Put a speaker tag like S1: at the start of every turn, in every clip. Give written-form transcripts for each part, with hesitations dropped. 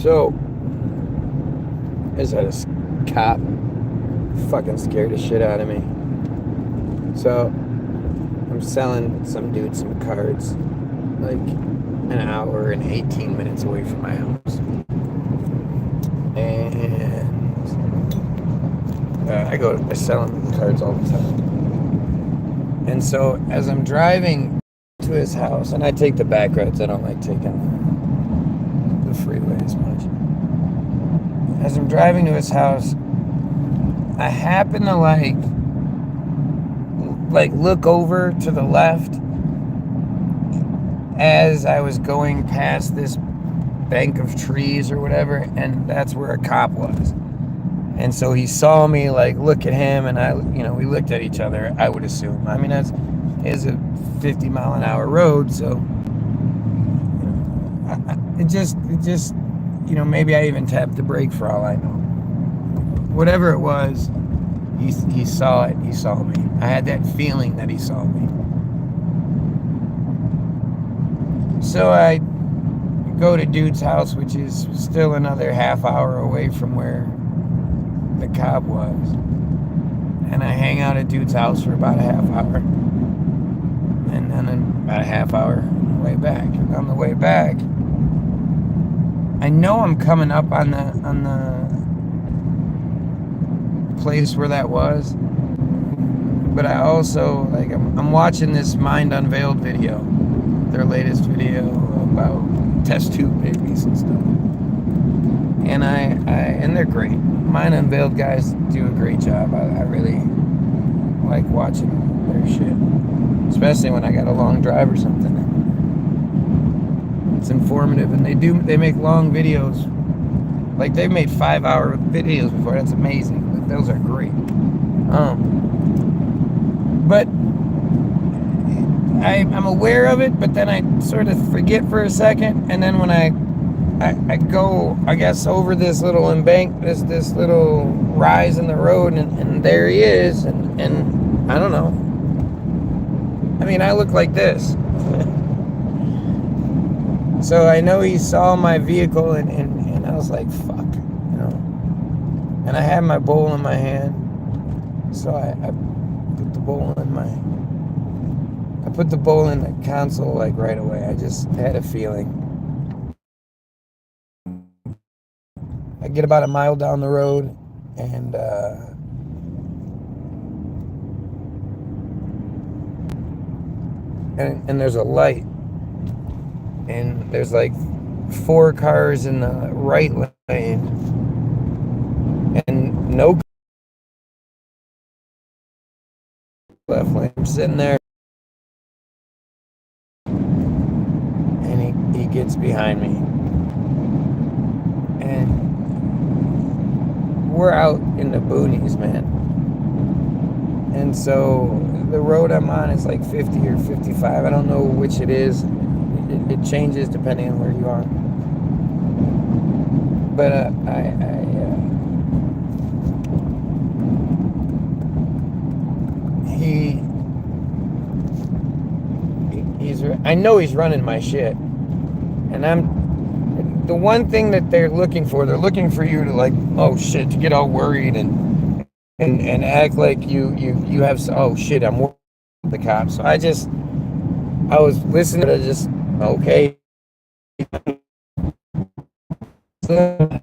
S1: So, is that a cop? Fucking scared the shit out of me. So, I'm selling some dude some cards, like an hour and 18 minutes away from my house. And I sell him cards all the time. And so, as I'm driving to his house, and I take the back roads, I don't like taking the freeway as much. As I'm driving to his house, I happen to like look over to the left as I was going past this bank of trees or whatever, and that's where a cop was. And so he saw me like look at him, and we looked at each other, I would assume. I mean, it's a 50-mile-an-hour road, so it just maybe I even tapped the brake for all I know. Whatever it was, he saw it. He saw me. I had that feeling that he saw me. So I go to dude's house, which is still another half hour away from where the cop was. And I hang out at dude's house for about a half hour. And then about a half hour on the way back. And on the way back, I know I'm coming up on the place where that was, but I also I'm watching this Mind Unveiled video, their latest video about test tube babies and stuff, and and they're great. Mind Unveiled guys do a great job. I really like watching their shit, especially when I got a long drive or something. It's informative, and they make long videos. Like, they've made 5-hour videos before. That's amazing. Those are great. But I'm aware of it, but then I sort of forget for a second, and then when I go, I guess, over this little this little rise in the road, and there he is, and I don't know. I mean, I look like this. So I know he saw my vehicle, and I was like, fuck, And I had my bowl in my hand, so I put the bowl in the console like right away. I just had a feeling. I get about a mile down the road, and there's a light, and there's like 4 cars in the right lane, and no left lane. I'm sitting there, and he gets behind me, and we're out in the boonies, man. And so the road I'm on is like 50 or 55. I don't know which it is. It changes depending on where you are. But I know he's running my shit, and the one thing that they're looking for you to, like, oh shit, to get all worried and act like you have, oh shit, I'm worried with the cops. So I was listening to just, okay. So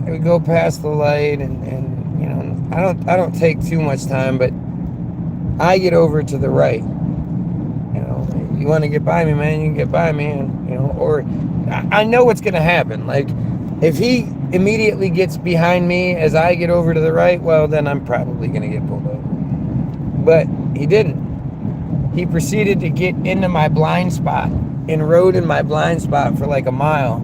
S1: we go past the light, and I don't take too much time, but I get over to the right. You want to get by me, man, you can get by me, and or I know what's gonna happen. Like, if he immediately gets behind me as I get over to the right, well, then I'm probably gonna get pulled over. But he didn't. He proceeded to get into my blind spot and rode in my blind spot for like a mile,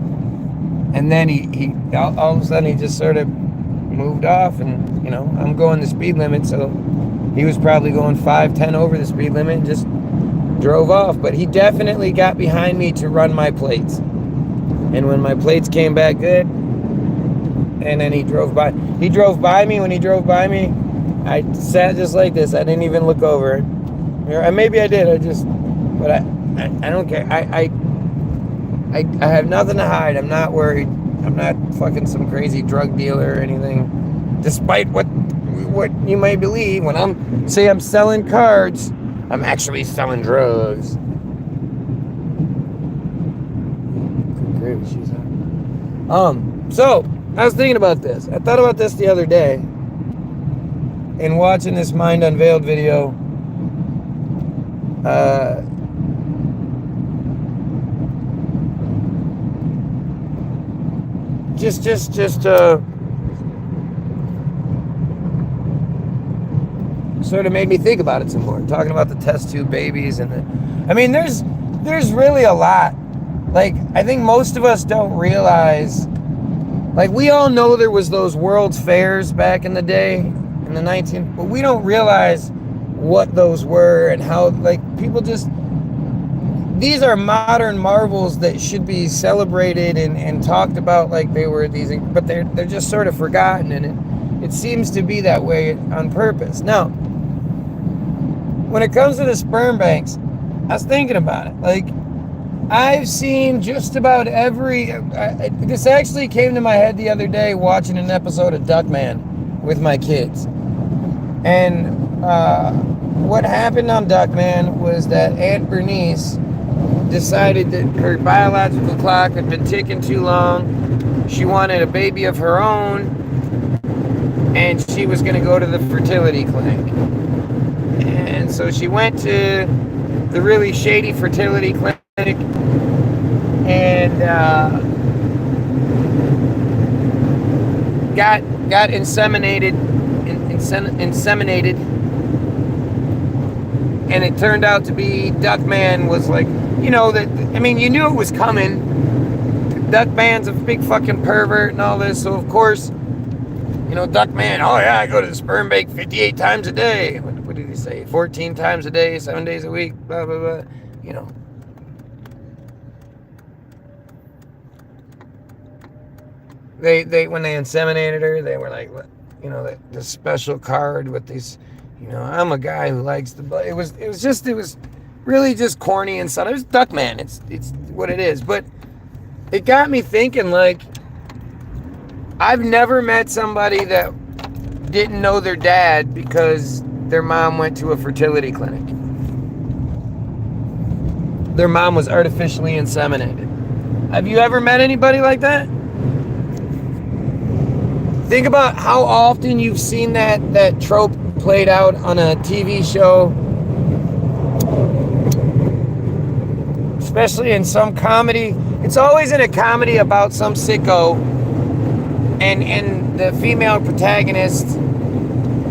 S1: and then he all of a sudden he just sort of moved off, and I'm going the speed limit, so he was probably going 5-10 over the speed limit and just drove off. But he definitely got behind me to run my plates, and when my plates came back good, and then he drove by me. When he drove by me, I sat just like this. I didn't even look over. Yeah, maybe I did. But I don't care. I have nothing to hide. I'm not worried. I'm not fucking some crazy drug dealer or anything. Despite what you may believe, when I'm selling cards, I'm actually selling drugs. So I was thinking about this. I thought about this the other day in watching this Mind Unveiled video. Sort of made me think about it some more. Talking about the test tube babies I mean, there's really a lot. Like, I think most of us don't realize. Like, we all know there was those World's Fairs back in the day, in the 19th, but we don't realize what those were and how, like, people just, these are modern marvels that should be celebrated and talked about like they were these, but they're just sort of forgotten, and it seems to be that way on purpose. Now, when it comes to the sperm banks, I was thinking about it. Like, I've seen just about every... this actually came to my head the other day watching an episode of Duckman with my kids. And what happened on Duckman was that Aunt Bernice decided that her biological clock had been ticking too long. She wanted a baby of her own, and she was going to go to the fertility clinic. And so she went to the really shady fertility clinic and got inseminated, and it turned out to be Duckman was like, you know, that, I mean, you knew it was coming. Duckman's a big fucking pervert and all this, so of course, you know, Duckman, oh yeah, I go to the sperm bank 58 times a day. What did he say? 14 times a day, 7 days a week, blah, blah, blah, you know. They when they inseminated her, they were like, you know, the special card with these, you know, I'm a guy who likes the blood. It was really just corny and stuff. It was Duckman. It's what it is. But it got me thinking, like, I've never met somebody that didn't know their dad because their mom went to a fertility clinic. Their mom was artificially inseminated. Have you ever met anybody like that? Think about how often you've seen that trope played out on a TV show, especially in some comedy. It's always in a comedy about some sicko, and the female protagonist,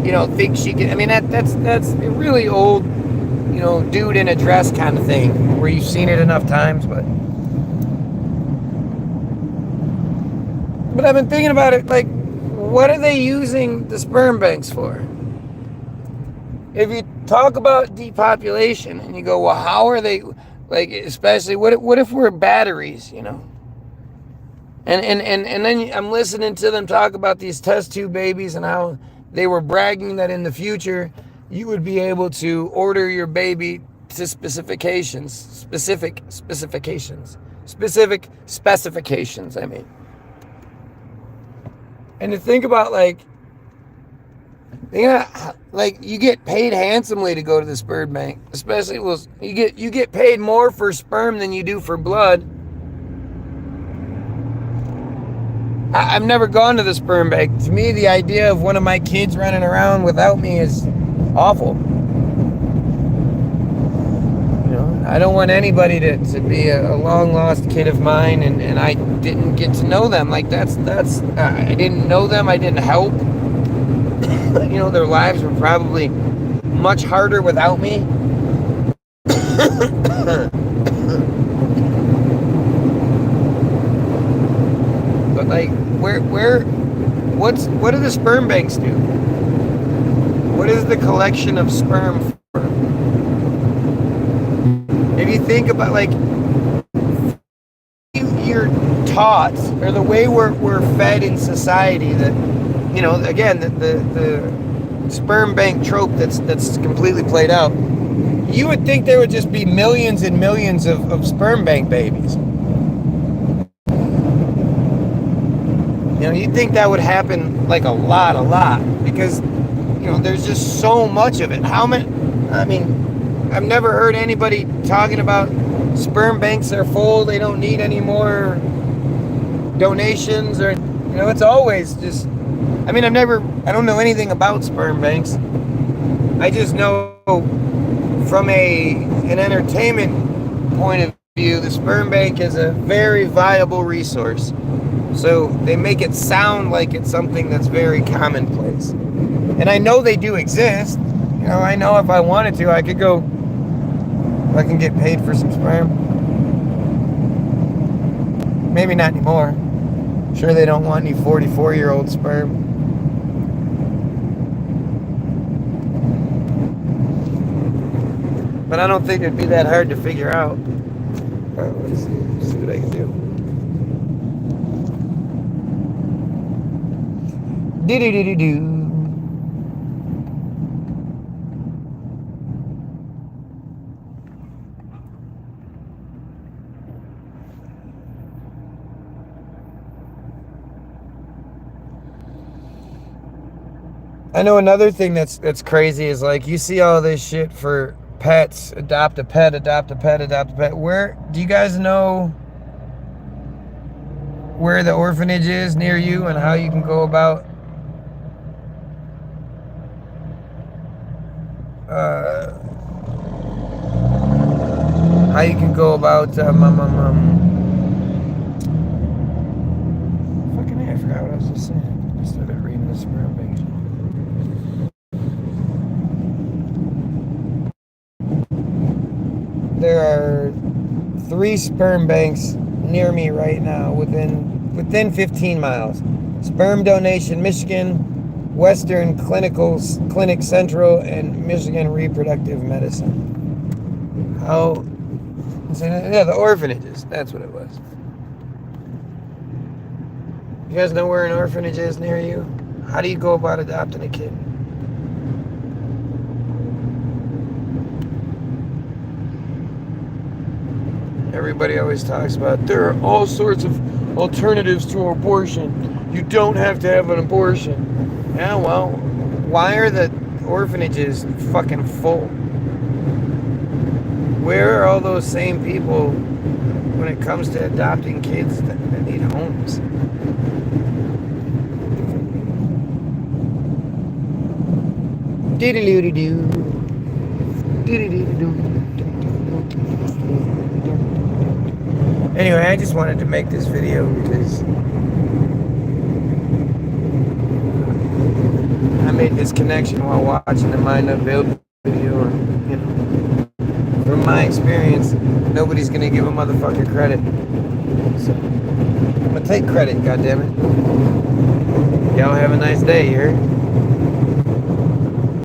S1: you know, thinks she can. I mean, that's a really old, you know, dude in a dress kind of thing, where you've seen it enough times. But I've been thinking about it, like, what are they using the sperm banks for? If you talk about depopulation and you go, well, how are they, like, especially, what if we're batteries, you know? And then I'm listening to them talk about these test tube babies and how they were bragging that in the future you would be able to order your baby to specific specifications, I mean. And to think about, like, you get paid handsomely to go to the sperm bank, especially, well, you get paid more for sperm than you do for blood. I've never gone to the sperm bank. To me, the idea of one of my kids running around without me is awful. You know, I don't want anybody to be a long lost kid of mine, and I didn't get to know them. Like, that's I didn't know them. I didn't help. You know, their lives were probably much harder without me. But, like, what do the sperm banks do? What is the collection of sperm for? If you think about, like, you're taught, or the way we're fed in society, that, you know, again, the sperm bank trope that's completely played out. You would think there would just be millions and millions of sperm bank babies. You know, you'd think that would happen like a lot, because, you know, there's just so much of it. How many? I mean, I've never heard anybody talking about sperm banks are full. They don't need any more donations, or, you know, it's always just. I mean, I don't know anything about sperm banks. I just know from an entertainment point of view, the sperm bank is a very viable resource. So they make it sound like it's something that's very commonplace. And I know they do exist. You know, I know if I wanted to, I could go, I can get paid for some sperm. Maybe not anymore. Sure, they don't want any 44-year-old sperm. But I don't think it'd be that hard to figure out. Let's see what I can do. Do. I know another thing that's crazy is, like, you see all this shit for pets. Adopt a pet. Where do you guys know where the orphanage is near you and how you can go about fucking I forgot what I was just saying. I started reading the sperm bank. There are 3 sperm banks near me right now, within 15 miles. Sperm Donation Michigan, Western Clinic Central, and Michigan Reproductive Medicine. Yeah, the orphanages. That's what it was. You guys know where an orphanage is near you? How do you go about adopting a kid? Everybody always talks about there are all sorts of alternatives to abortion. You don't have to have an abortion. Yeah, well, why are the orphanages fucking full? Where are all those same people when it comes to adopting kids that need homes? Anyway, I just wanted to make this video because I made this connection while watching the Mind Up Build video, and, you know, from my experience, nobody's gonna give a motherfucker credit. So I'm gonna take credit, goddammit. Y'all have a nice day, you heard?